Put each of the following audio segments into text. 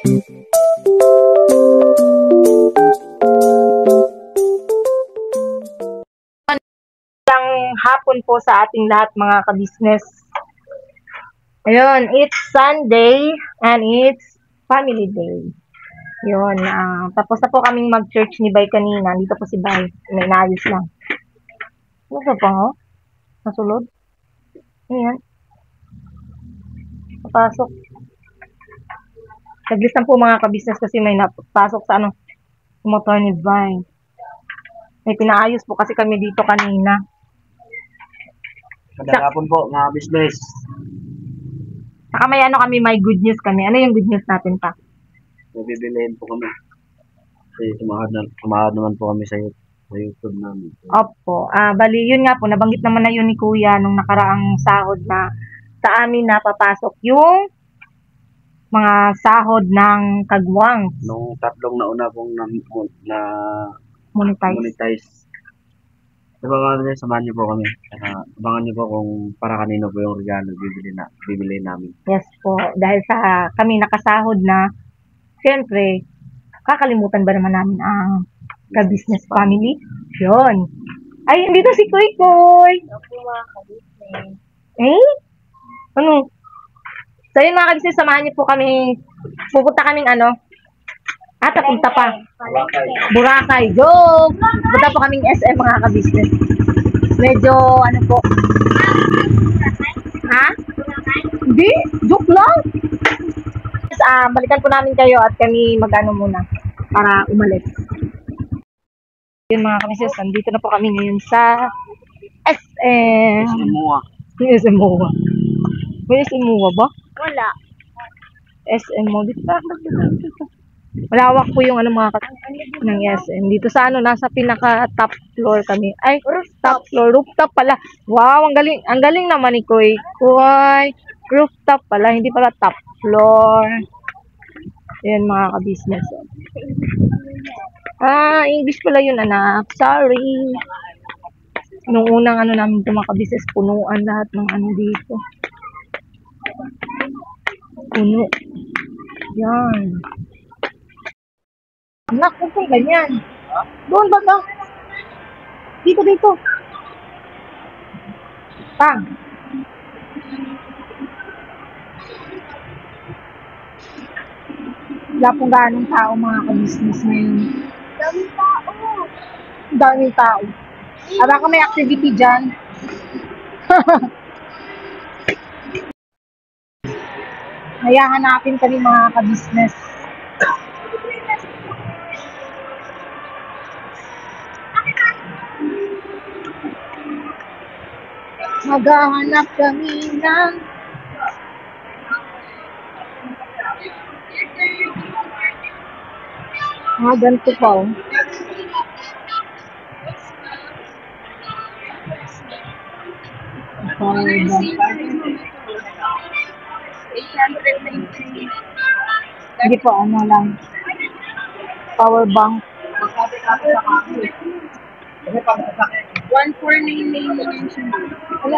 Hapon po sa ating lahat mga ka-business. Ayun, it's Sunday and it's family day. Yun, tapos na po kaming mag-church ni Bay kanina. Dito po si Bay. May naayos lang. Ano pa ho? Nasulod? Ayan. Napasok. Naglis lang po mga ka-business kasi may napasok sa motor ni Bay. May pinaayos po kasi kami dito kanina. Magandang hapon po mga business. Saka may may good news kami. Ano yung good news natin pa? Bibilihin po kami. Kasi sumahad naman po kami sa YouTube namin. Opo. Bali, yun nga po. Nabanggit naman na yun ni Kuya nung nakaraang sahod na sa amin na papasok yung mga sahod ng kagwang. Nung tatlong nauna pong na monetize. Samahan niyo po kami. Abangan niyo po kung para kanino po yung regalo bibili namin. Yes po. Dahil sa kami nakasahod na, siyempre, kakalimutan ba naman namin ang ka-business family? Yun. Ay, dito si Kuy Kuy. Eh? Ano? So yun mga ka-business, samahan niyo po kami. Pupunta kaming punta pa. Boracay. Go! Punta po kaming SM mga ka-business. Medyo, po. Ha? Hindi. Joke lang. Balikan po namin kayo at kami muna para umalis. Yun mga ka-business, nandito na po kami ngayon sa SM. SM MOA. SM MOA. May SM MOA ba? Wala. SM MOA. Dito. Malawak po yung mga ng SM. Dito sa nasa pinaka top floor kami. Ay, top floor, rooftop pala. Wow, ang galing naman ni Kuy. Kuy, rooftop pala, hindi pala top floor. Ayan mga ka-business. English pala yun anak. Sorry. Nung unang namin ito mga ka-business, punuan lahat ng dito. Puno. Yan. Anak, kung ganyan. Doon ba ka? Dito. Pang. Wala pong ganong tao mga ka-business ngayon. Daming tao. Baka may activity dyan. Hayahanapin kami mga ka-business. Maghahanap kami ng ganito pa. Hindi po, lang. Power bank. 1499 na lang siya. Wala.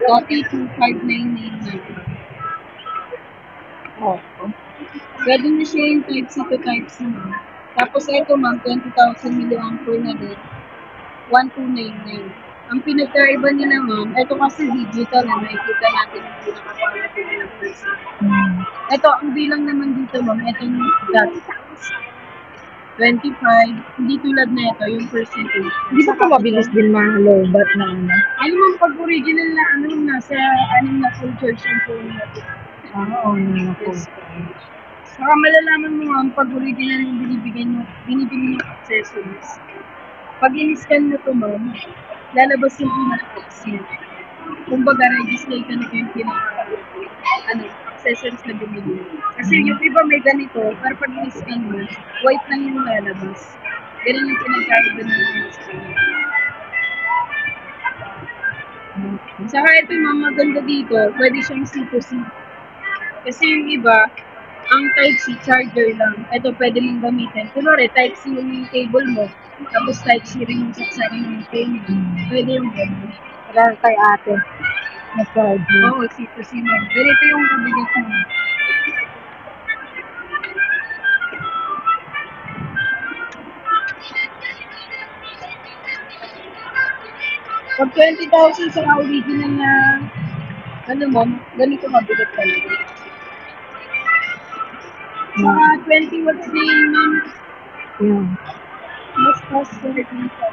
25999. Oh. Pwede na siya yung Type-C to Type-C. Tapos ito ma'am, 20,000 mAh na din. 1299. Ang pinagkaiba nila ma'am, ito kasi digital na nakikita natin yung pinaka-powerful na person. Ito, ang bilang naman dito ma'am, ito yung dots. 25, hindi tulad na ito, yung percentage. Hindi ba ito mabilis din ma-lowbat na Ano ma'am, pag original na nasa na full charge yung phone natin. Oo, Saka malalaman mo ma'am, pag original yung binibili yung accessories. Pag in-scan mo ito ma'am, lalabas yung pinaka-accessories. Kumbaga, register ka na yung accessories na bumili. Kasi yung iba may ganito, pero pag in-scan mo, white lang yung lalabas. Ganun yung pinagkaiba ng in-scan. Saka ito ma'am, maganda dito, pwede siyang C2C. Kasi yung iba, ang Type-C charger lang. Ito pwede mong gamitin. Kunwari, Type-C yung cable mo. Tapos Type-C rin yung saksarin ng phone. Pwede yung gano'n. Wala kay ate. Na charger. Oo, C2C mo. Ganito yung kabigat mo. Pag 20,000 sa original na, ano ma'am, ganito mabigat talaga. Saka 20 watts din ma'am, Yan. mas faster din siya.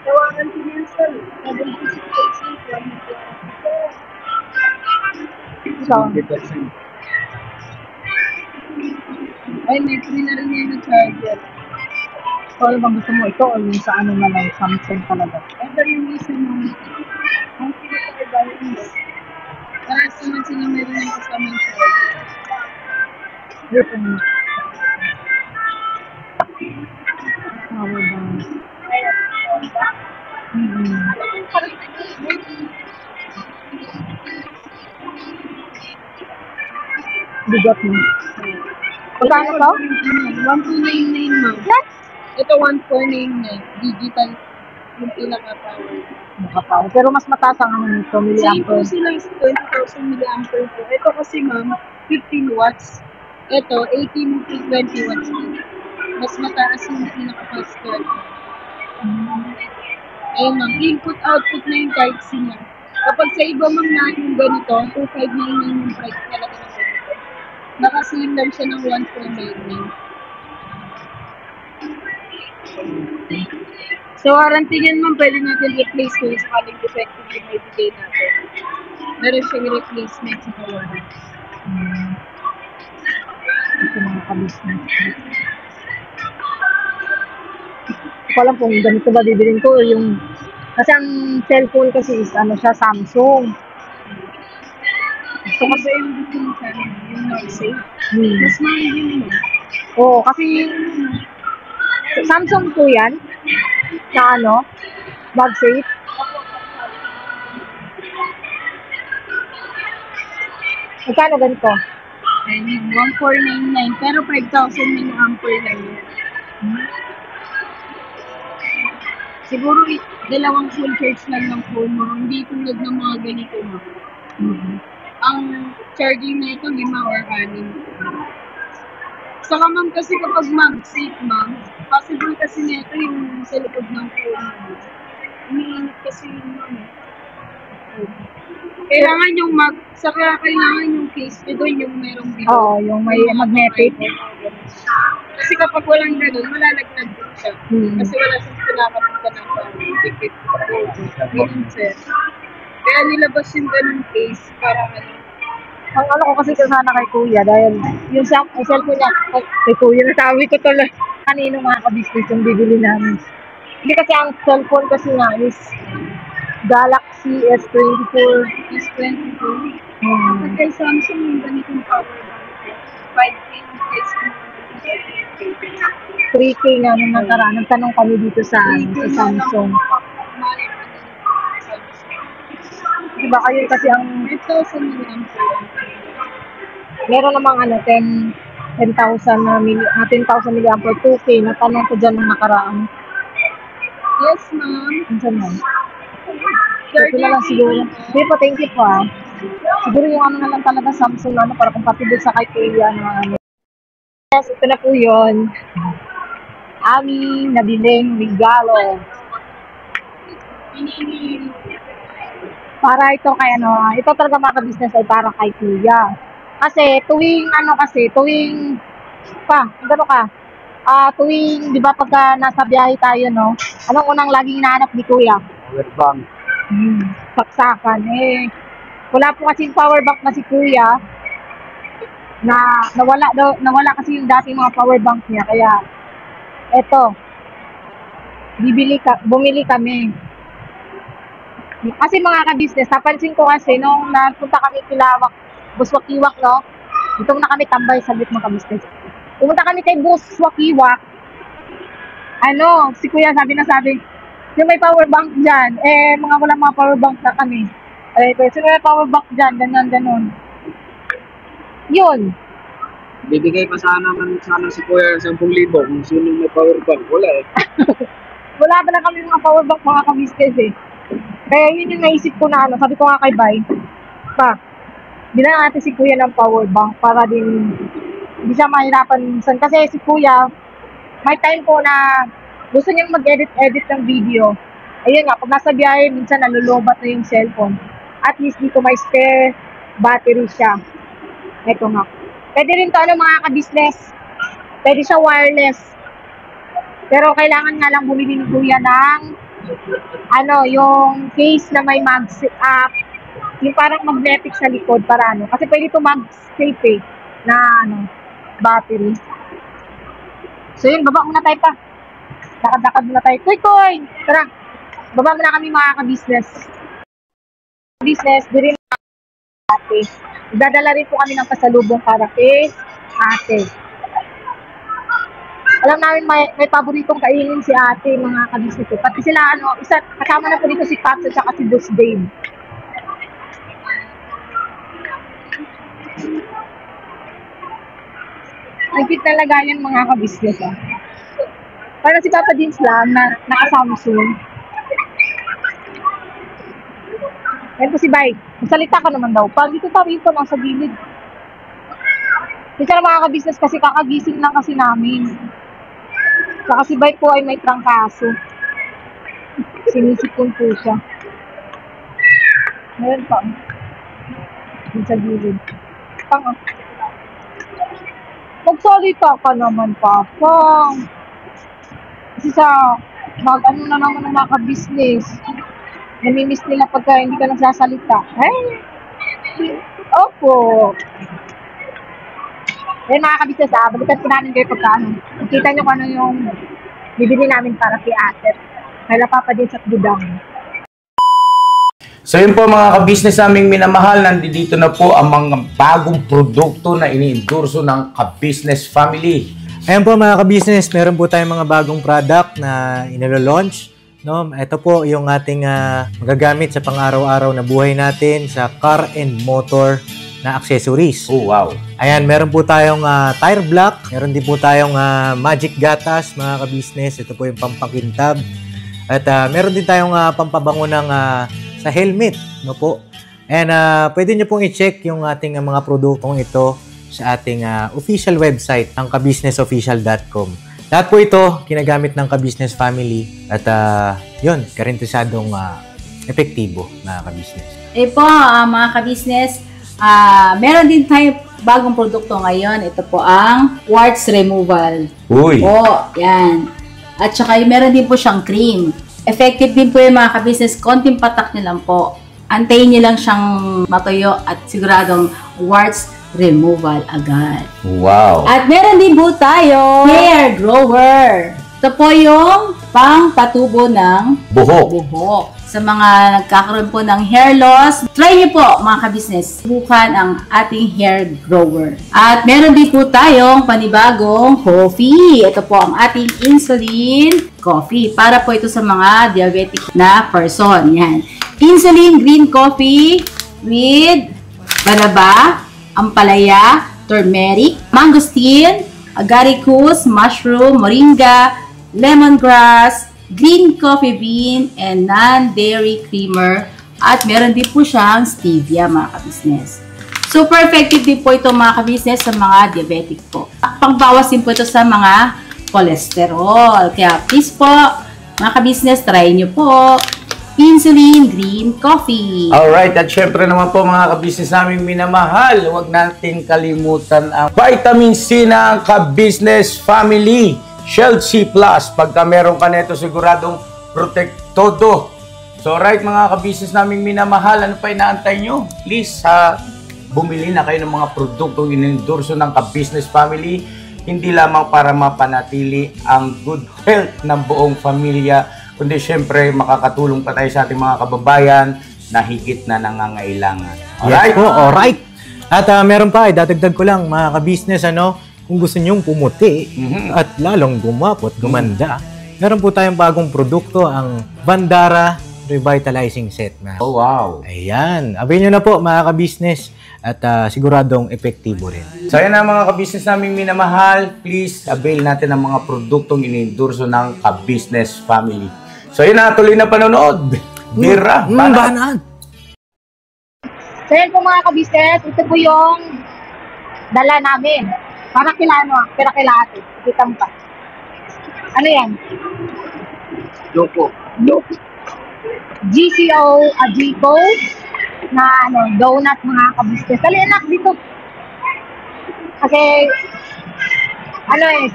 Tawagan ko niyan sir, 76,000 So, 50%. Ay, may free na rin yan na charger. so ano bang gusto mo? Ito o yung sa ano na lang, Samsung talaga? Ito yung isa mo. Ang pinaka-iba yun. Parang naman sila meron ng kasamang charger. Ito mo. Power bank. Bigat mo. Magkano to? 1299 ma'am. What? Ito 1499. Digital yung pinaka-power. Makapower. Pero mas mataas ang ano nito, Same po milliampere. sila 20,000 milliampere po. Ito kasi ma'am, 15 watts. Ito, 18 to 20 watts po. Mas mataas yung pinaka-fast charger. Ayun ma'am, input-output na yung Type-C niya. Kapag sa iba ma'am na yung ganito, 2599 yung price talaga ng ganito. Naka-sale lang siya ng 1499. So, warranty yan ma'am, pwede natin replace kung sakaling defective yung may bigay natin. Meron siyang replacement sa warranty. Ito mga ka-business. Hindi ko alam kung ganito ba bibilin ko yung kasi ang cellphone kasi is ano siya, Samsung. So, kasi yung gusto mo sa amin, yung MagSafe, Hmm. mas mahal yun ma'am. Oo, kasi Samsung po yan. Na ano, MagSafe. Magkano ganito? Ayun yung 1499, pero 5,000 milliampere lang yun. Siguro dalawang full charge lang ng phone mo, hindi tulad ng mga ganito mo. Ang charging na ito, 5 or 6. Saka ma'am, kasi kapag MagSafe ma'am, possible kasi nito yung sa likod ng phone mo. Umiinit kasi yung ma'am. Kailangan yung saka kailangan yung case nyo doon yung merong video. Oo, yung may magnetic. Kasi kapag walang ganun, malalaglag din siya. Hmm. Kasi wala siyang pinakapunta ng pang-dikit. Ganun sir. Kaya nilabas yung ganun case para ano. Ang ano ko kasi sana kay kuya dahil yung cellphone niya, kay kuya nasabi ko tuloy. Kanino mga ka-business yung bibili namin. Hindi kasi ang cellphone kasi nga is Galaxy S24. Is 22. Hmm. At kay Samsung yung ganitong power bank. 5K yung case mo. 3K nga nung nakaraan. Nagtanong kami dito sa Samsung. Diba kayo kasi ang 5,000 milliampere. meron namang ano 10,000 na 10,000 milliampere 2K. Natanong ko dyan nung nakaraan. Yes, ma'am. Minsan mo. Ito na lang siguro. Hindi po, thank you po ah. Siguro yung ano na lang talaga Samsung ano para compatible sa kay kuya na ano. Yes, ito na po yun. Aming nabiling regalo. Para ito kay ano, ito talaga mga ka-business ay para kay kuya. Kasi tuwing gano ka? Tuwing, di ba pagka nasa biyahe tayo, no? Anong unang laging hinahanap ni kuya? Power bank. Saksakan. Wala po kasi power bank na si kuya na nawala kasi yung dating mga power bank niya. Kaya, eto, bumili kami. Kasi mga ka-business, napansin ko kasi nung nagpunta kami Kilawak, Buswakiwak, no? Dito na kami tambay sa mga ka-business. Pumunta kami kay Buswakiwak. Ano, si kuya sabi, yung may power bank dyan, walang mga power bank na kami. Sino may power bank dyan, ganyan. Yun. Bibigay pa sana si Kuya 10,000 kung sino may power bank. Wala eh. Wala na kami mga power bank mga ka-business eh. Kaya yun yung naisip ko na ano, sabi ko nga kay Bay, bilang natin si Kuya ng power bank para din hindi siya mahirapan minsan. Kasi si Kuya, may time po na gusto niyang mag-edit ng video. Ayun nga, pag nasa biyahe, minsan nalulobat na yung cellphone. At least dito may spare battery siya. Ito nga. Pwede rin to mga ka-business. Pwede siya wireless. Pero kailangan nga lang bumili ni Kuya ng yung case na may yung parang magnetic sa likod para Kasi pwede ito mag-safe na battery. So yun, baba muna tayo pa. Lakad-lakad muna tayo. Koy! Tara! Baba muna kami mga ka-business. Business, di rin ate. Dadala rin po kami ng pasalubong para kay ate. Alam namin may paboritong kainin si ate, mga ka-business. Pati sila, kasama na po dito si Paps at saka si Boss Dave. Ang cute na lagayan mga ka-business. Parang si Papa Jeans lang na naka-Samsung. Yan po si Bike. Magsalita ka naman daw. Pag dito tayo po nasa gilid. Dito na mga ka-business kasi kakagising lang kasi namin. Saka si Bike po ay may trangkaso. Sinisipon po siya. Meron pa. Dito sa gilid. Pang magsalita ka naman, Papa. Kasi na naman ng mga ka-business. Namimiss nila pagka hindi ka nagsasalita. Ay! Opo. Ayun mga ka-business, balikan po namin kayo pagka Kita nyo kung ano yung bibili namin para kay ate. Kaya Papa din sa gudang. So yun po mga ka-business naming minamahal, nandito na po ang mga bagong produkto na ini-endorso ng ka-business family. Ayan po mga ka-business, meron po tayong mga bagong product na inilo-launch. No? Ito po yung ating magagamit sa pang-araw-araw na buhay natin sa car and motor na accessories. Oh wow! Ayan, meron po tayong tire block, meron din po tayong magic gatas mga ka-business. Ito po yung pampakintab. At meron din tayong pampabango ng sa helmet, no po. And pwede nyo pong i-check yung ating mga produktong ito sa ating official website, ang kabusinessofficial.com. Lahat po ito ginagamit ng ka-business family at yun, karintisadong epektibo na ka-business. Po, mga ka-business, meron din tayo bagong produkto ngayon. Ito po ang warts removal. Uy! Po, yan. At saka meron din po siyang cream. Effective din po yung mga ka-business. Konting patak nyo lang po. Antayin nyo lang siyang matuyo at siguradong warts removal agad. Wow! At meron din po tayo hair grower. Ito po yung pang-patubo ng buhok. Sa mga nagkakaroon po ng hair loss, try nyo po mga ka-business. Subukan ang ating hair grower. At meron din po tayong panibagong coffee. Ito po ang ating insulin coffee. Para po ito sa mga diabetic na person. Yan. Insulin green coffee with banaba, ampalaya, turmeric, mangosteen, agaricus, mushroom, moringa, lemongrass, green coffee bean, and non-dairy creamer. At meron din po siyang stevia mga ka-business. Super effective din po ito mga ka-business sa mga diabetic po. Pangbawas din po ito sa mga cholesterol. Kaya please po mga ka-business, try nyo po insulin green coffee. Alright, at syempre naman po mga ka-business naming minamahal, huwag natin kalimutan ang vitamin C ng ka-business family. Shield C+. Pagka meron ka nito, siguradong protektodo. So, right mga ka-business naming minamahal, ano pa inaantay nyo? Please, bumili na kayo ng mga produktong inendorso ng ka-business family. Hindi lamang para mapanatili ang good health ng buong pamilya, kundi syempre makakatulong pa tayo sa ating mga kababayan na higit na nangangailangan. Alright? Yes po, alright. At meron pa, dadagdag ko lang mga ka-business, kung gusto nyong pumuti at lalong gumapot, gumanda, meron po tayong bagong produkto, ang Bandara Revitalizing Set. Oh, wow. Ayan. Abay nyo na po mga ka-business at siguradong epektibo rin. So, ayan na mga ka-business naming minamahal. Please, avail natin ang mga produktong inendorso ng ka-business family. So, yun na. Tuloy na panonood. Bira. Banat. So yan po mga ka-business, ito po yung dala namin. Para kila ate. Kita mo pa. Ano yan? Loko. Loko. GCO Ajico na donut mga kabisnes. Dali anak dito. Kasi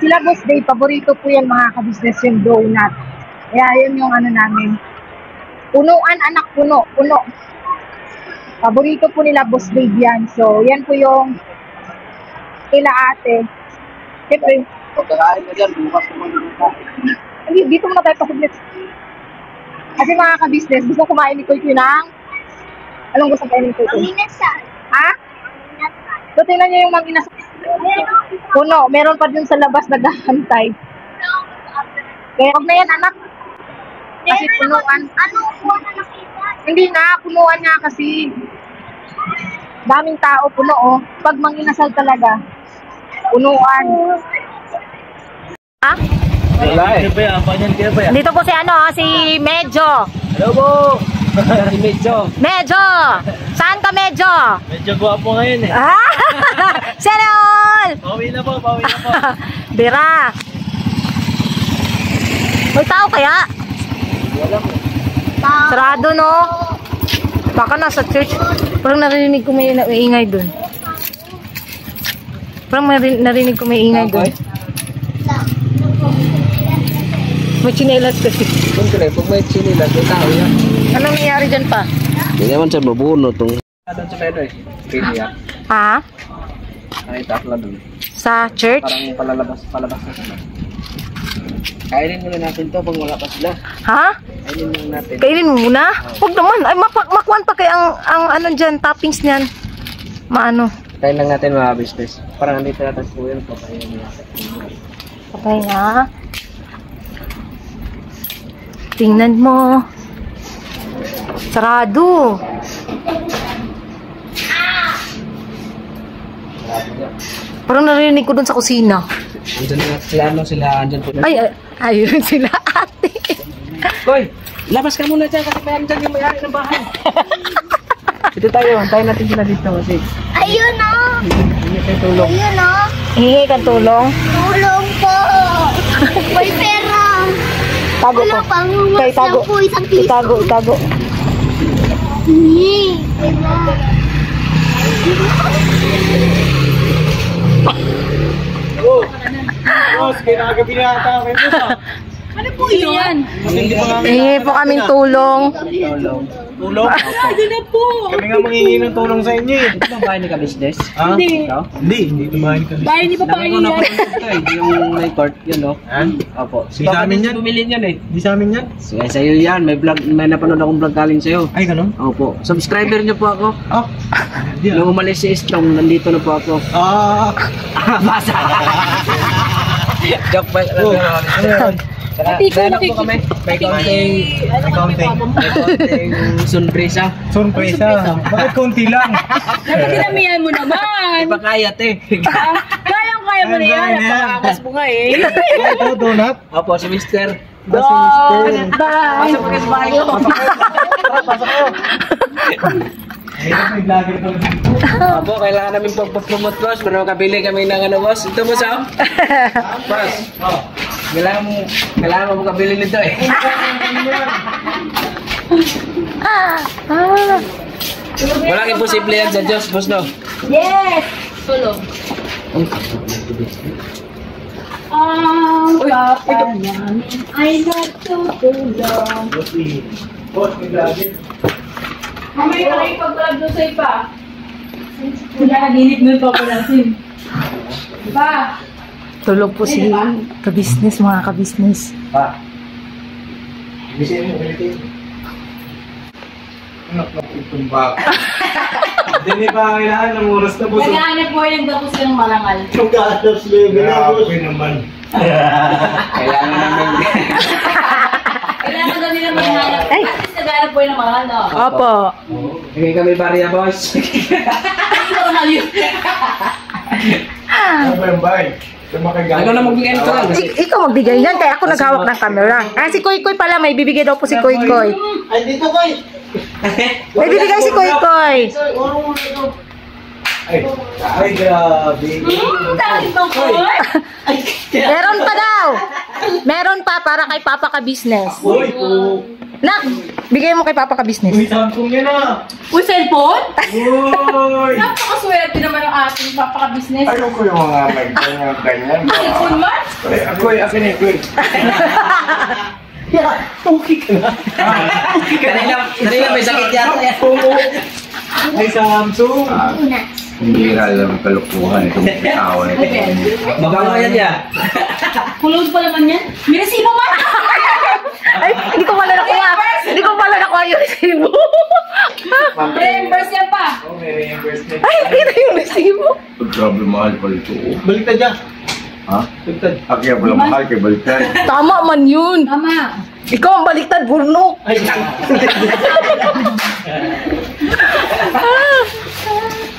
sila Boss Dave, paborito po yan mga kabisnes yung donut. Kaya yun yung namin. Punuan anak, puno. Paborito po nila Boss Dave yan. So, yan po yung kila ate. Siyempre, Pagkakain ka dyan, bukas naman dito. dito muna tayo pasaglit. Kasi mga ka-business, gusto kumain ni Kuy ng... Anong gusto kainin ni Kuy? Manginasal. Ha? So, tingnan nyo yung manginasal. Puno, meron pa dun sa labas naghahantay. Kaya huwag na yan, anak. Kasi punuan. Ano po na nakita? Hindi na, punuan niya kasi. Daming tao, puno oh. Pag manginasal talaga, punuan. Ha? Wala eh. Dito po si si Medyo. Hello po! Si Medyo. Medyo! Saan ka Medyo? Medyo guwapo ngayon eh. Sana all! Pauwi na po. Bira. May tao kaya? Sarado no? Baka nasa church. Parang narinig ko may ingay dun. Narinig ko may ingay dun. May chinelas kasi. Siyempre, pag may chinilas, may tao yan. Anong nangyari dyan pa? Hindi naman siya mabuno itong... Doon sa medo eh. Pili ah. Ha? Nakita ko lang doon. Sa church? Parang palabas na sila. Kainin muna natin to pag wala pa sila. Ha? Kainin muna natin. Kainin mo muna? Huwag naman. Ay, makuan pa kaya ang dyan, toppings niyan. Maano? Kain lang natin mga business. Parang andito natin po yun. Patayin natin. Patay nga. Tingnan mo. Sarado. Parang narinig ko dun sa kusina. Andyan na sila andyan po. Ayun sila ate. Koy, labas ka muna dyan kasi may andyan yung may-ari ng bahay. Dito tayo, antayin natin sila dito kasi. Ayun o! Hindi tayo tulong. Ayun o! Hingi kang tulong. Tulong po! May pera! Tago ko. Kay tago. Po, isang piso. Itago. Hindi. Boss, kinagabi na ata kayo boss ah. Ano po yun? Hindi pa namin Hingi po kaming tulong. tulong. Kami nga manghihingi ng tulong sa inyo eh. Ito bang bahay ni ka-business? Ha? Hindi. Hindi tumahin kami. Bahay ni Papa Nakita ko na po yung may court, yun no? Ha? Opo. Di sa amin yan? Bumili yan eh. Di sa amin yan? Sige, sa'yo yan. May napanood akong vlog galing sa'yo. Ay, ganun? Opo. Subscriber niyo po ako. Ah. Hindi Nung umalis si Strong, nandito na po ako. Ah. Basa! Joke ba? Oh, ano yun? Meron po kami. May kaunting sunbrisa. Surpresa. Bakit konti lang? Dinamihan mo naman. Ipakaya te. Kaya mo na yan. Napakakas mo nga eh. Ito, donut. Opo, si Mr. Bye. Pasok ka sa bahay ko. Pasok ko. Ayun, may vlogger pa rin. Opo, kailangan namin pag-promote boss. Pero makabili kami ng boss. Ito boss ah. Boss. Kailangan mo makabili nito eh. Walang imposible yan sa Diyos, boss no? Yes! Tulong. Ang papa namin ay nagtutulong. Boss, may vlogger. Mamaya ka kayo pag-vlog doon sa iba. Wala, naginip mo yung papa natin. Diba? Tulog po si ka-business, mga ka-business. Pa. Bisin mo, ulitin. Anak na tumbak. Hindi pa kailangan ng oras na boss. Naghahanap po yung tapos ng marangal. Yung gatas level na boss. naman. Kailangan namin. Kailangan daw nila maghanap. Ay. At least naghahanap po yung marangal, no? Opo. Bigay kami barya, boss. Hindi ko marangal yun. Ano ba yung bay? Ako na magbigay nito lang kasi. Ikaw magbigay yan, kaya ako naghawak ng camera. Si Koy Koy pala, may bibigay daw po si Koy Koy. Ay, dito koy! May bibigay si Koy Koy. Ay, grabe. Dahil bang po? Meron pa daw. Meron pa para kay Papa ka business. Uy, Nak, bigay mo kay Papa ka business. Uy, Samsung yan ah. Uy, cellphone? Uy! Napakaswerte naman ang ating papaka-business. Ano ko yung mga may ganyan? Cellphone man? Ako'y, akin eh, ako'y. Okay ka na. Kanina may sakit yata yan. May Samsung. Hindi alam kalukuhan itong tao na ito. Mabango yan yan. Kulog pa naman yan. May resibo man! Ay, hindi ko pala nakuha. Hindi ko pala nakuha yung resibo. Reimburse yan pa. Oh, may reimbursement. Ay, kita yung resibo. Grabe mahal pala ito. Baliktad niya. Ha? Baliktad. Kaya pala mahal kay baliktad. Tama man yun. Tama. Ikaw ang baliktad, Burno. Ay,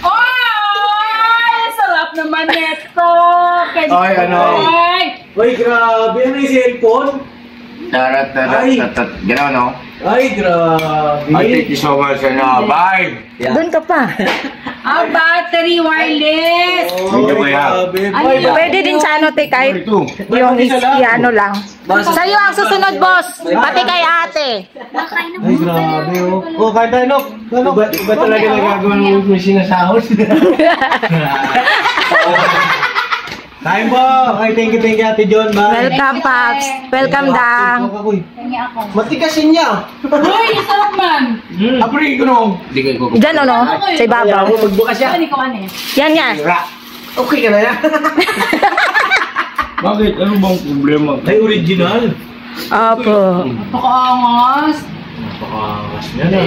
Ay, sarap naman neto. Ay, ano? Ay, Uy, grabe. Ano yung cellphone? Tarat, Ay. Gano'n, no? Ay, grabe. Ay, thank you so much. Bye! Doon ka pa. ang battery wireless. Medyo kaya. Ano yun? Pwede din sa ano, te, kahit Ito. yung ano lang. Sa'yo ang susunod, boss. Pati kay ate. Ay, grabe, oh. Oh, kahit ano. Iba talaga nagagawa ng may sinasahos. Kain po! Ay, thank you, Ate John. Bye. Welcome, Paps. Welcome, Dang. Kanya ako. Matikasin niya. Uy, sarap man. Apri ko no. Hindi kayo ko. Diyan, no? Sa ibabaw. Magbukas siya. Ano ikaw, ano eh? Yan, yan. Okay ka na yan. Bakit? Ano bang problema? Ay, original. Opo. Napakaangas. Napakakas niya na.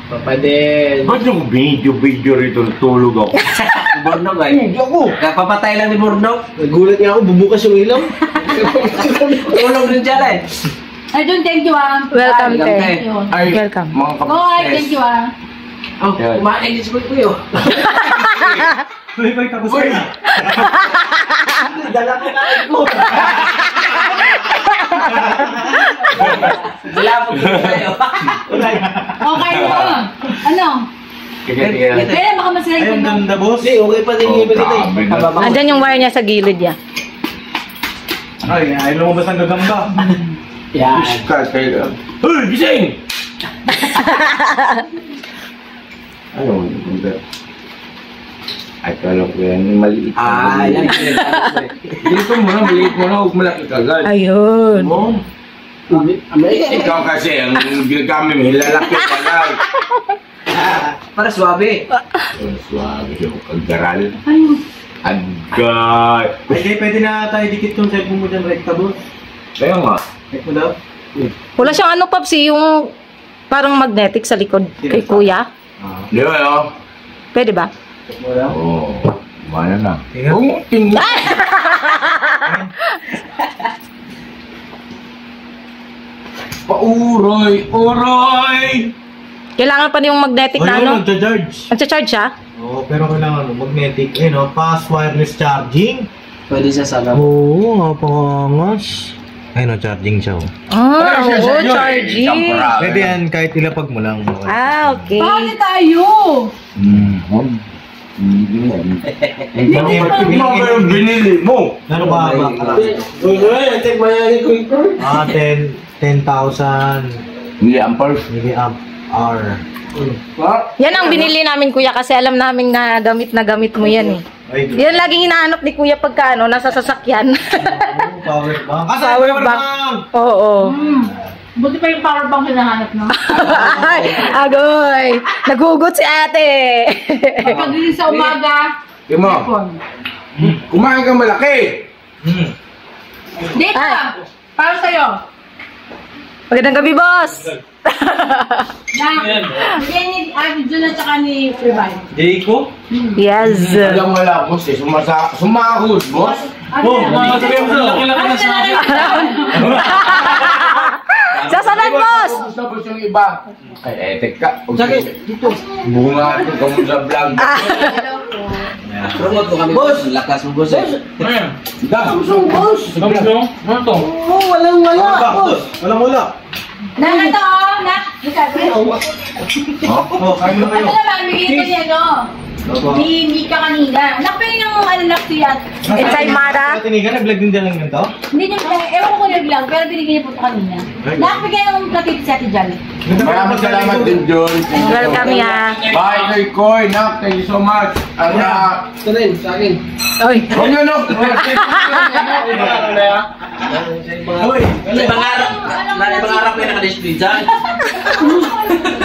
Papadel. Ba't yung video rito natulog ako? Bornok ay. Hindi ako. Kapapatay lang ni Bornok. Nagulat niya ako, bubukas yung ilaw. Tulog din dyan eh. Ay, John, thank you ah. Welcome, te. Yun. Ay, Welcome. mga Boy, thank you ah. Oh, kumain din si Kuya. Uy, tapos ka na. Dala ko kain ko. Wala po kayo. Okay mo. Ano? Kaya baka masira Ay, yung ang tunog. ganda, boss. Okay pa din yung balita grabe eh. na. Andyan yung wire niya sa gilid niya. Ay, ay lumabas ang gagamba. Yan. Kaya. Uy, gising! Ano? Ay, kala ko yan. Maliit. Ah, yan. Dito mo na, maliit mo na. Huwag malaki kagad. Ayun. Oh. Ikaw kasi, ang ginagamit mo, hilalaki kagad. Para suwabe. Suwabe yung kagaral. Ano? Agad. Ay, pwede na tayo dikit yung cellphone mo dyan, rekta, boss. Kaya nga. Check mo daw. Wala siyang ano, Paps, yung parang magnetic sa likod kay kuya. Di ba, no? Pwede ba? Check mo daw. Oo. Mana na. Tingnan. Oo, tingnan. Pauroy! Uroy! Kailangan pa yung magnetic na ano? Nagcha-charge. Nagcha-charge siya? Oo, pero kailangan magnetic. Eh, no? Fast wireless charging. Pwede siya sa lab. Oo, napakangas. Ay, no, charging siya. Ah, oo, charging. Pwede yan kahit ilapag mo lang. Ah, okay. Paano tayo? Binili mo! Ano ba? Check mo yan ko. 10,000 Milliamperes. milliamp hour. Yan ang binili namin, kuya, kasi alam namin na gamit mo yan eh. Ay, Yan laging hinahanap ni kuya pagka ano, nasa sasakyan. power bank. Power bank. Oo. Buti pa yung power bank hinahanap no? Ay, agoy. Nagugot si ate. Pagdating sa umaga, Yung mo, kumain kang malaki! dito Ay. para sa'yo. Magandang gabi, boss. Bigyan ni Ate Jun at saka ni Revive. Jayco? Yes. Alam mo lang, boss eh. Sumahod, boss. Sasanad, boss. Tapos yung iba. Ay, teka. Dito. Bunga ito kamo sa vlog. Promote ko kami. Boss! Lakas mo, boss. Samsung, boss. Walang wala. Walang wala. Nak, ito oh! Nak! Ano naman, bigyan ko niya, no? Ni Mika kanina. Nakapin yung nak siya. Insay Mara. Tinigan, nag-vlog din lang ganito? Hindi niya, ewan ko naglang, pero binigyan niya po ito kanina. Nakapigyan yung platito si Ate Jan. Maraming salamat din, John. Welcome ya. Bye kay Koy, Nak. Thank you so much. At Ito rin, sa akin. Oy. huwag nyo, Nok. Pangarap ko yung nakadisplay dyan.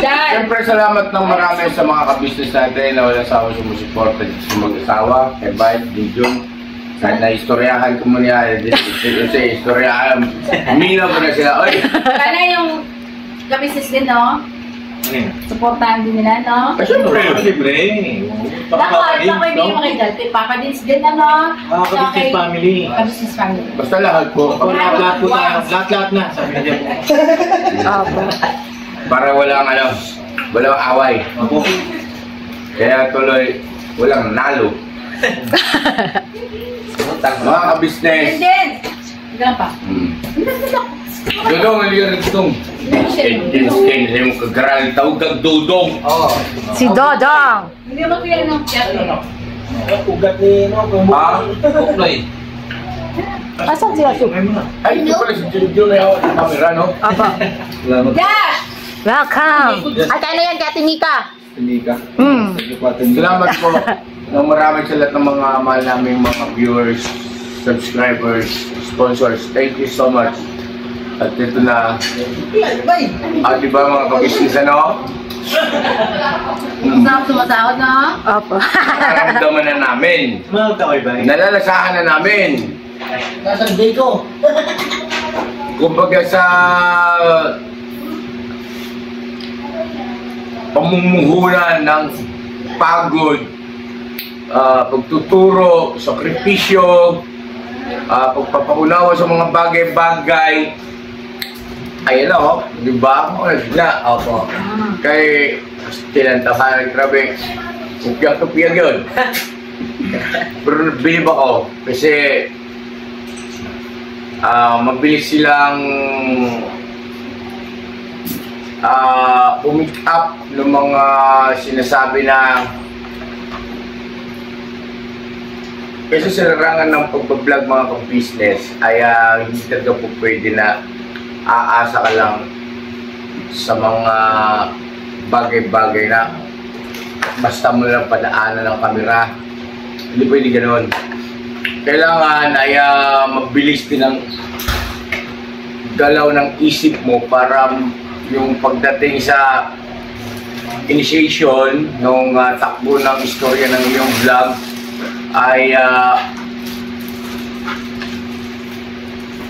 Siyempre, salamat ng marami sa mga kabisnes natin na walang sawa sumusuporta dito sa mag-asawa. Kay Bite, din John. Kahit na-istoryahan ko muna yan. Kasi istoryahan, minaw ko na sila. Oy! Sana yung kabisis din, no? Supportahan din nila, no? Siyempre. Dapat, ito ko ibigay mo kay Dal. Kay Papa Dins din, ano? Kabisnes family. Kabisnes family. Basta lahat po. Lahat po tayo. Lahat na. Sabi niya po. Opo. Para walang walang away. Opo. Kaya tuloy, walang nalo. Mga kabisnes. Then, ganun pa. Dudong, aliyan na dudong. Skin, yung kagaral tawag kag dudong. Si Dodong. Hindi mo kaya ng chat. Ugat ni Ha? Bukloy. Asan si Asu? Ay, ito pala si Junjun na yung camera, no? Opo. Dash! Welcome. At ano yan, Ate Mika? Hindi ka. Hmm. Salamat po ng maraming sa lahat ng mga mahal naming mga viewers, subscribers, sponsors. Thank you so much. At ito na, di ba mga kabisnes, ano? Masarap sumasahod, no? Opo. Nararamdaman na namin. Mga kaway ba? Nalalasahan na namin. Nasaan day ko? Kumbaga sa pamumuhunan ng pagod, pagtuturo, sakripisyo, pagpapaunawa sa mga bagay-bagay. Ayun o, di ba? Na, opo. Kay tinantahan ng grabe. Kupiyag yun. Pero bilib ako kasi mabilis silang umik up ng mga sinasabi na kasi sa larangan ng pagbablog mga ka-business ay hindi talaga po pwede na aasa ka lang sa mga bagay-bagay na basta mo lang padaanan ng kamera. Hindi pwede ganoon. Kailangan ay mabilis din ang galaw ng isip mo para yung pagdating sa initiation ng takbo ng istorya ng iyong vlog ay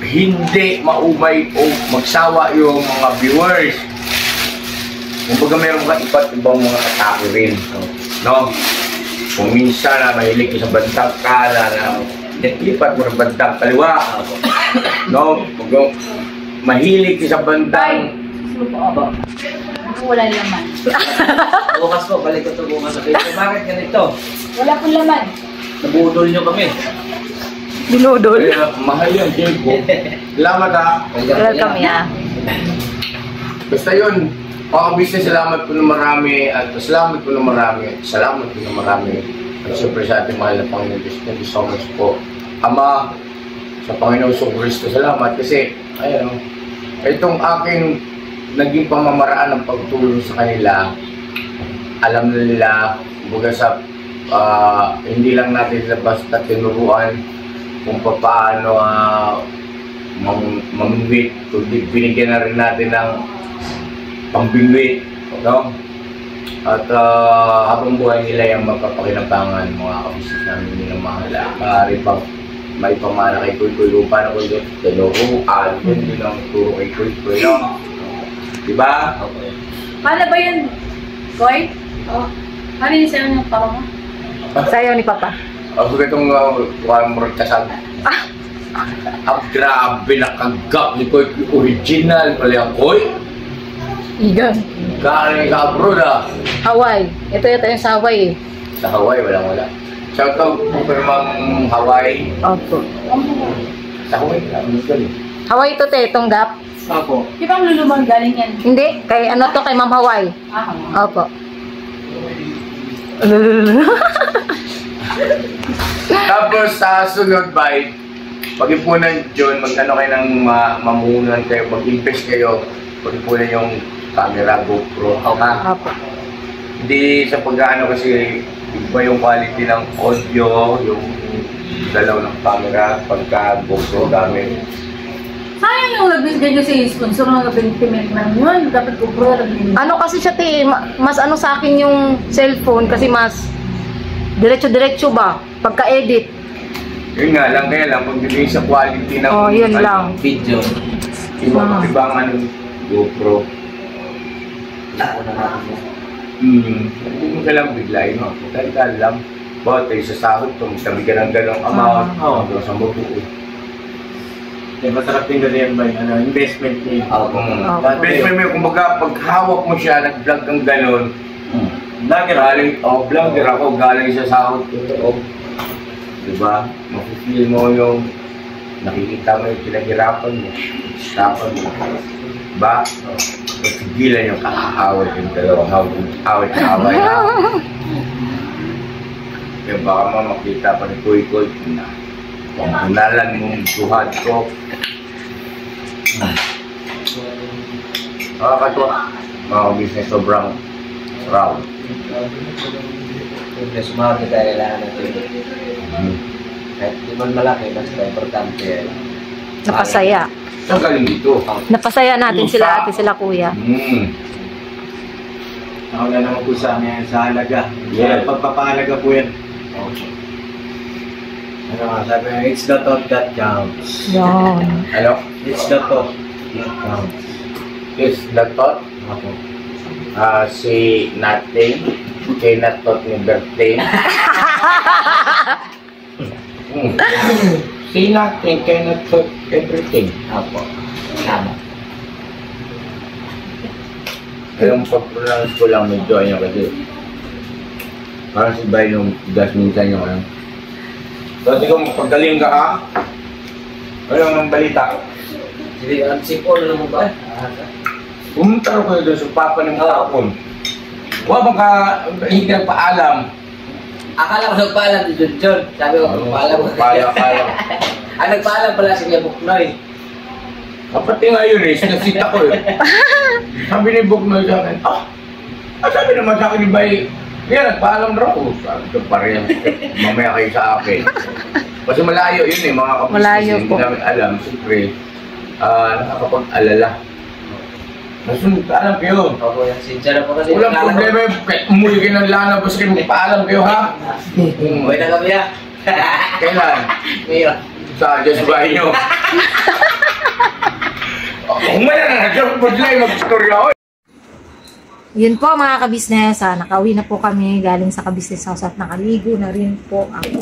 hindi maumay o magsawa yung mga viewers. Kumbaga meron ka iba't ibang mga atake rin. No? Kung minsan na mahilig ka sa bantang kanan, lipat mo ng bantang kaliwa. No? Kung mahilig ka sa bantang... Wala laman. Bukas po, balik ko ito bukas sa Facebook. Bakit ganito? Wala pong laman. Nabudol nyo kami. Dinudol. Mahal yan, Jeko. Salamat ha. Welcome ya. Basta yun, mga business, salamat po ng marami at salamat po ng marami. At siyempre sa ating mahal na Panginoon Diyos, thank you so much po. Ama, sa Panginoon Kristo, salamat kasi, ayun, itong aking naging pamamaraan ng pagtulong sa kanila, alam na nila, buga sa, hindi lang natin sila basta tinuruan kung paano mamingwit, kundi binigyan na rin natin ng pambingwit, no? At habang buhay nila yung magpapakinabangan mga kabisnes namin nilang mahala. Maaari pang may pamana kay Kuy Kuy, paano ko doon? Tinuruan, hindi lang turo kay Kuy Kuy, no? Diba? Okay. Paano ba yun, Koy? Oh. Paano yun sa'yo ng papa mo? Sayaw ni Papa. Ako itong murag kasag. Grabe na kagap ni Kuy Kuy. Original pala yung Kuy. Igan. Galing ka abroad ah. Hawaii. Ito yung sa Hawaii eh. Sa Hawaii, wala. Shout out po kayo mga Hawaii. Opo. Sa Hawaii, ano ganun? Hawaii ito te, tunggap. Opo. Di ba ang lulumang galing yan? Hindi, kay ano to, kay Ma'am Hawaii. Opo. Tapos sa sunod by pag-ipunan John, mag-ano kayo ng mamuhunan kayo, mag-invest kayo, pag-ipunan yung camera, GoPro. Opo. Hindi sa pag-ano kasi iba yung quality ng audio, yung dalaw ng camera, pagka GoPro gamit. Sayang yung nabigyan nyo si sponsor ng nabintimate man yun. Dapat GoPro nabintimate. Ano kasi siya, te, mas ano sa akin yung cellphone kasi mas diretso-diretso ba? Pagka-edit. Yun nga lang, kaya lang, pagdating sa quality ng Yun lang. video, ibang ano, GoPro. Hindi mo kailang biglayin mo. Dahil lang, bawat tayo sa sahod, sabi ka ng ganong amount, hanggang sa mabuo. Masarap din ganyan ba yung investment niya. Investment mo, kumbaga, pag hawak mo siya, nag-vlog kang ganon, vlogger ako, galing sa sahod ko. Diba? Mapipil mo yung nakikita mo yung pinaghirapan mo, tapan mo. Diba? Sigilan yung kakaawat yung dalawang awit-away na. Kaya baka makita pa ni Kuy-Kuy na pangkunalan mong duhad ko. Nakakatuwa. Mga business sobrang proud. Sumama tayo kailangan natin. Kahit di man malaki, basta importante. Napasaya. Ang galing dito. Napasaya natin sila ate, sila kuya. Ako na naman po sa amin sa halaga. Yeah. Pagpapahalaga po yan. Ano nga sabi nga, it's the thought that counts. Yan. Ano? It's the thought that counts. Is the thought? Ako. Say nothing. Kay not thought ni birthday. Say nothing. Kay not thought everything. Apo. Tama. Yung pag-pronounce ko lang medyo ano kasi parang si Bay yung gas minsan yung ano. Kasi kung paggaling ka ha, ano ang balita? Sige, simple na mo ba? Pumunta ko kayo doon sa papa ng kapon. Huwag bang ka hindi ka nagpaalam. Akala ko nagpaalam si John. Sabi ko, nagpaalam. Paalam. Nagpaalam pala si Kuya Buknoy. Kapati ngayon eh, sinasita ko eh. Sabi ni Buknoy sa akin, sabi naman sa akin ni Bay, kaya nagpaalam raw. Sabi ko pa rin, mamaya kayo sa akin. Kasi malayo yun eh, mga kapatid. Malayo po. Hindi namin alam, siyempre, nakakapag-alala. Nasunod, paalam kayo. Opo, yung sinsya na po kasi. Walang problema eh, umuwi kayo ng lalabas kayo, paalam kayo ha? Uwi na kami ha. Kailan? Ngayon. Sa Diyos bahay nyo. Umaya na nag-drop po sila, mag-storya ako. Yun po mga kabisnes, nakauwi na po kami galing sa kabisnes house at nakaligo na rin po ako.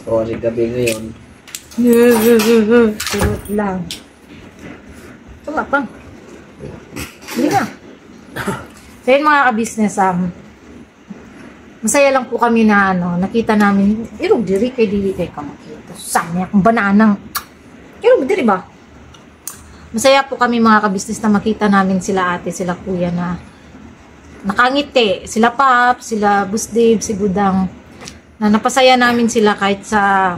Oo, kasi gabi ngayon. Turot lang. Ito ba pang? Hindi na. So yun mga kabisnes, masaya lang po kami na nakita namin, irog diri kay dili kay kamakita. Saan akong bananang. Irog diri ba? Masaya po kami mga kabisnes na makita namin sila ate, sila kuya na nakangiti. Sila Pap, sila Boss Dave, si Budang. Na napasaya namin sila kahit sa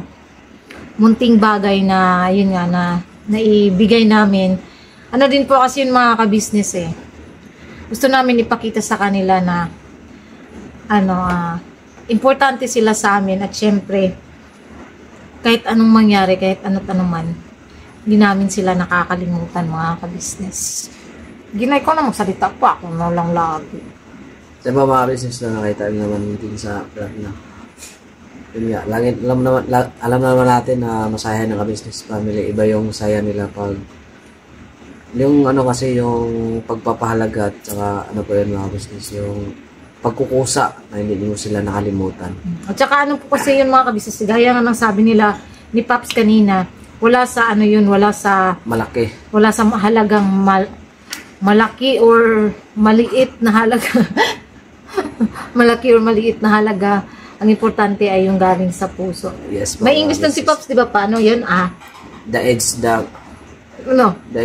munting bagay na yun nga na naibigay namin. Ano din po kasi yun mga kabisnes eh. Gusto namin ipakita sa kanila na importante sila sa amin at syempre kahit anong mangyari, kahit ano't anuman, hindi namin sila nakakalimutan mga kabisnes. Ginay ko na magsalita pa ako na lang lagi. Sa mga business na nakita naman din sa vlog na. Yun nga, alam naman natin na masaya ng business family. Iba yung saya nila pag yung kasi yung pagpapahalaga at saka po yun mga business, yung pagkukusa na hindi mo sila nakalimutan. At saka po kasi yun mga kabisnes, gaya nga ng sabi nila ni Paps kanina, wala sa wala sa malaki. Wala sa halagang malaki or maliit na halaga. Malaki or maliit na halaga. Ang importante ay yung galing sa puso. Yes, may English nun si Paps, di ba? Paano yun? The edge, the Ano? The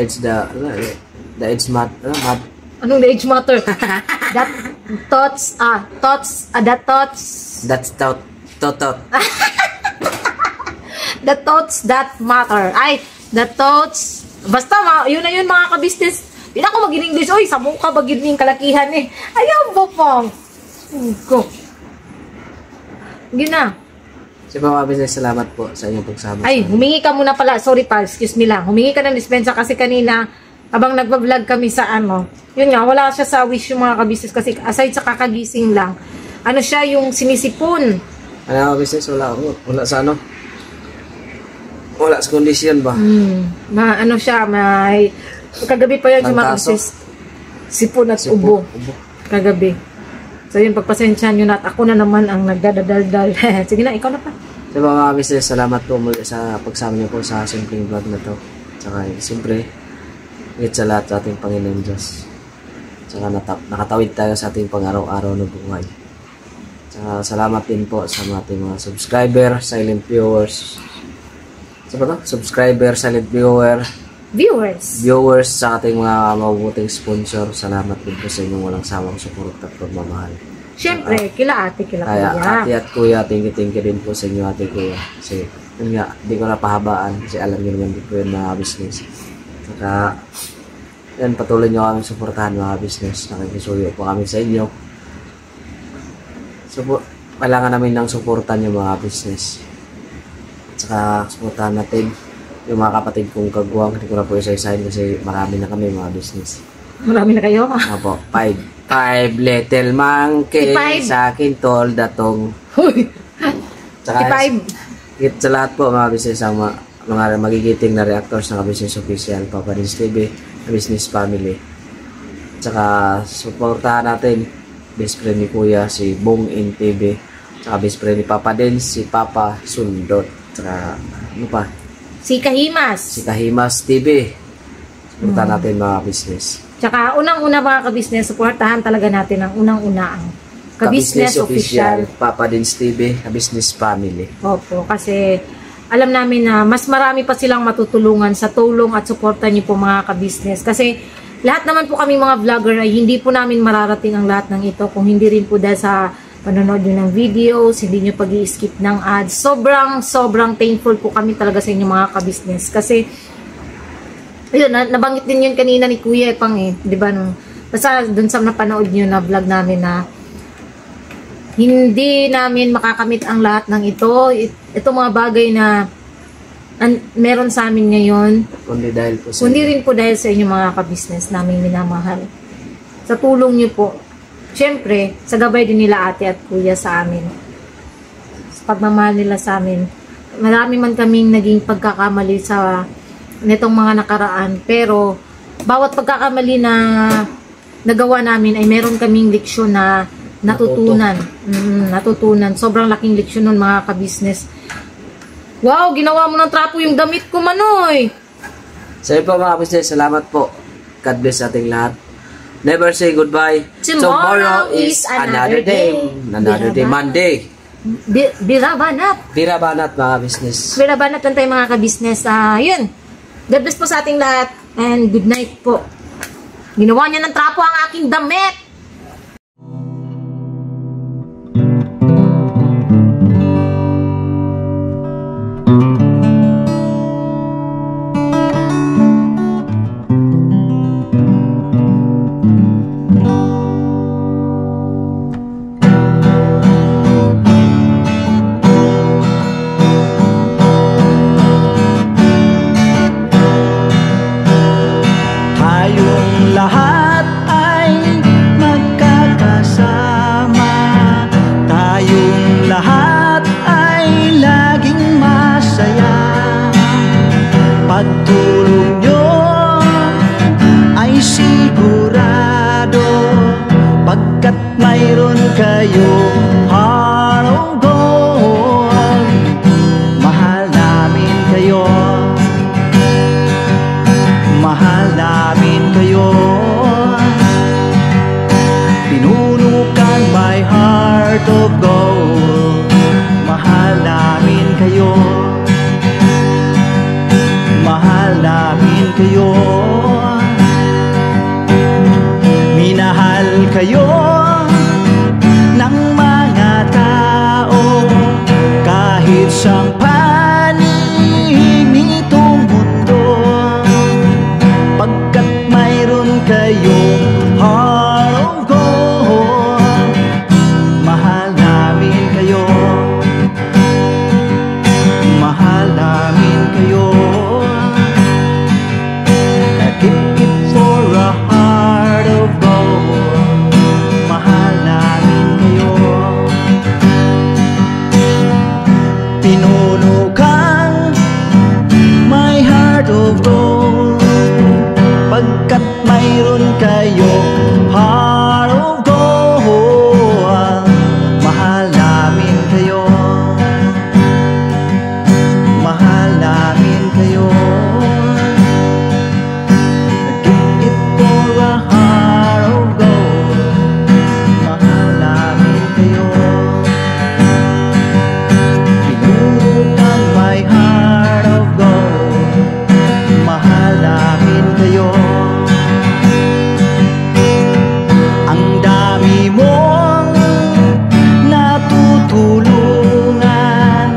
age mat, Anong the age matter? That thoughts, that thoughts, that's tot. the thoughts that matter. Ay, the thoughts, basta yun na yun mga ka-business. Di na ako mag-English. Oy, sa mukha bagid ning kalakihan eh. Ayaw po pong. Ko. Yun na. Sige po mga business, salamat po sa inyong pagsama. Ay, humingi ka muna pala. Sorry pa, excuse me lang. Humingi ka ng dispensa kasi kanina, habang nagbablog kami sa yun nga, wala siya sa wish yung mga ka-business kasi aside sa kakagising lang, ano siya yung sinisipon. Ano mga business, wala sa wala sa kondisyon ba? Ano siya, may kagabi pa yan yung mga ka-business. Sipon at ubo. Kagabi. So yun, pagpasensyahan nyo na at ako na naman ang nagdadadaldal. Sige na, ikaw na pa. So mga business, salamat po muli sa pagsama niyo po sa simpleng vlog na to. Tsaka siyempre, higit sa lahat sa ating Panginoon Diyos. Tsaka nakatawid tayo sa ating pang-araw-araw na buhay. Tsaka salamat din po sa ating mga subscriber, silent viewers. Sa ba to? Subscriber, silent viewers sa ating mga mabubuting sponsor. Salamat din po sa inyong walang sawang support at pagmamahal. Siyempre, kila ate, kila kaya kuya. Ate at kuya, thank you din po sa inyo ate kuya. Kasi yun nga, hindi ko napahabaan kasi alam niyo naman din po yun mga business. Saka yan, patuloy nyo kami suportahan mga business. Nakikisuyo po kami sa inyo. Kailangan namin ng suportan yung mga business. Saka suportahan natin yung mga kapatid kong kagwang. Hindi ko na po isa-isahin kasi marami na kami mga business. Marami na kayo? Opo, 5 little monkey sa akin tol datong. Saka higit sa lahat po mga business ang mga magigiting na reactors ng Business Official, Papa Dins TV, Business Family. Tsaka suportahan natin best friend ni Kuya si Bong In TV, tsaka best friend ni Papa Dins si Papa Sundot, tsaka ano pa? Si Kahimas TV. Suportahan natin mga business. Tsaka unang-una mga ka-business, suportahan talaga natin ang unang-una ang Ka-Business Official, Papa Dins TV, Business Family. Opo, kasi alam namin na mas marami pa silang matutulungan sa tulong at suporta niyo po mga ka-business. Kasi lahat naman po kami mga vlogger ay hindi po namin mararating ang lahat ng ito kung hindi rin po dahil sa panonood nyo ng videos, hindi nyo pag-i-skip ng ads. Sobrang thankful po kami talaga sa inyo mga ka-business. Kasi, yun, nabanggit din yun kanina ni Kuya Epang di ba? Basta dun sa napanood nyo na vlog namin na hindi namin makakamit ang lahat ng ito. Ito mga bagay na meron sa amin ngayon. Kundi rin po dahil sa inyo mga ka-business namin minamahal. Sa tulong nyo po. Siyempre, sa gabay din nila ate at kuya sa amin. Sa pagmamahal nila sa amin. Marami man kaming naging pagkakamali sa nitong mga nakaraan. Pero, bawat pagkakamali na nagawa namin ay meron kaming leksyon na natutunan. Natutunan. Sobrang laking leksyon nun mga ka-business. Wow, ginawa mo ng trapo yung damit ko, Manoy. Sa po mga business, salamat po. God bless ating lahat. Never say goodbye. Tomorrow is another day. Monday. Birabanat mga business. Birabanat lang tayo mga ka-business. Yun. God bless po sa ating lahat. And good night po. Ginawa niya ng trapo ang aking damit. Pagtulong nyo ay sigurado, pagkat mayroon kayo heart of gold. Mahal namin kayo, mahal namin kayo. Pinunukan my heart of gold. Mahal namin kayo, mahal namin kayo. Minahal kayo ng mga tao kahit saan panig nitong mundo, pagkat mayroon kayong heart of gold. Mahal namin kayo, mahal namin kayo. Keep it for a heart of gold. Mahal namin kayo. Pinuno kang my heart of gold, pagkat mayroon kayo heart of gold. Mahal namin kayo, mahal namin kayo. Give it for a heart of gold. Mahal namin kayo. Pinuno kang my heart of gold. Mahal namin kayo. Ang dami mong natutulungan,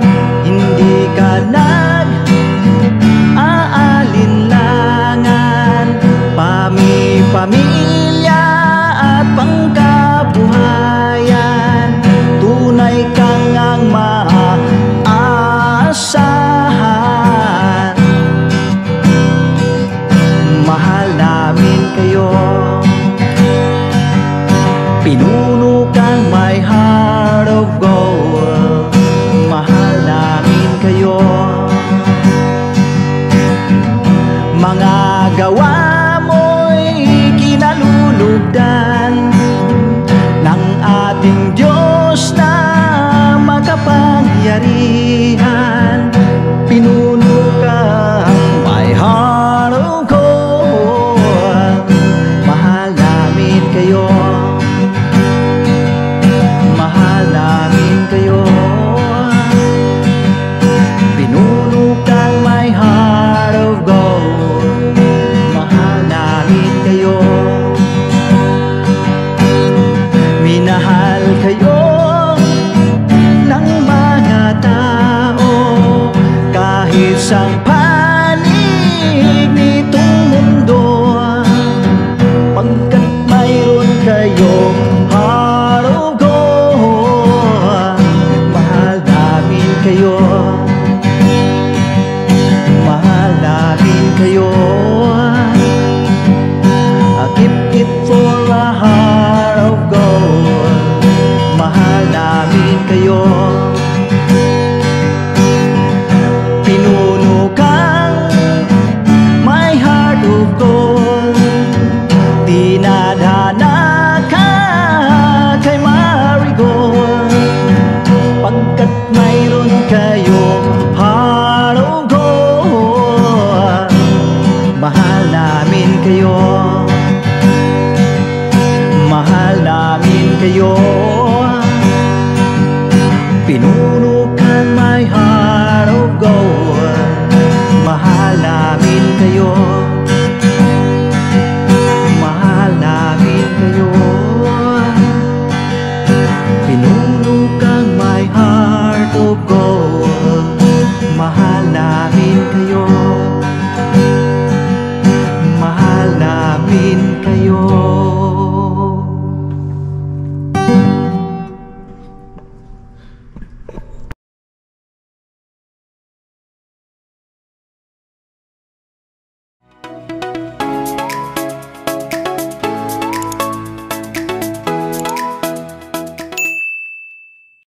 hindi ka nag-aalinlangan. Pamilya at pangkabuhayan, tunay kang ang maaasahan. Mahal namin kayo. Pinuno kang my heart of gold. Mahal namin kayo. Mga gawa mo'y kinalulugdan ng ating Diyos na makapangyarihan. Pinuno kang my heart of gold. Mahal namin kayo, mahal namin kayo. Pinuno kang my heart of gold. Mahal namin kayo. Minahal kayo ng mga tao kahit saan panig nitong mundo, pagkat mayroon kayong heart of gold. Mahal namin kayo, mahal namin kayo. Keep it for a heart of gold. Mahal namin kayo. Pinuno kang my heart of gold. Dinadhana ka kay Marigold, pagkat mayroon kayong heart of gold. Mahal namin kayo.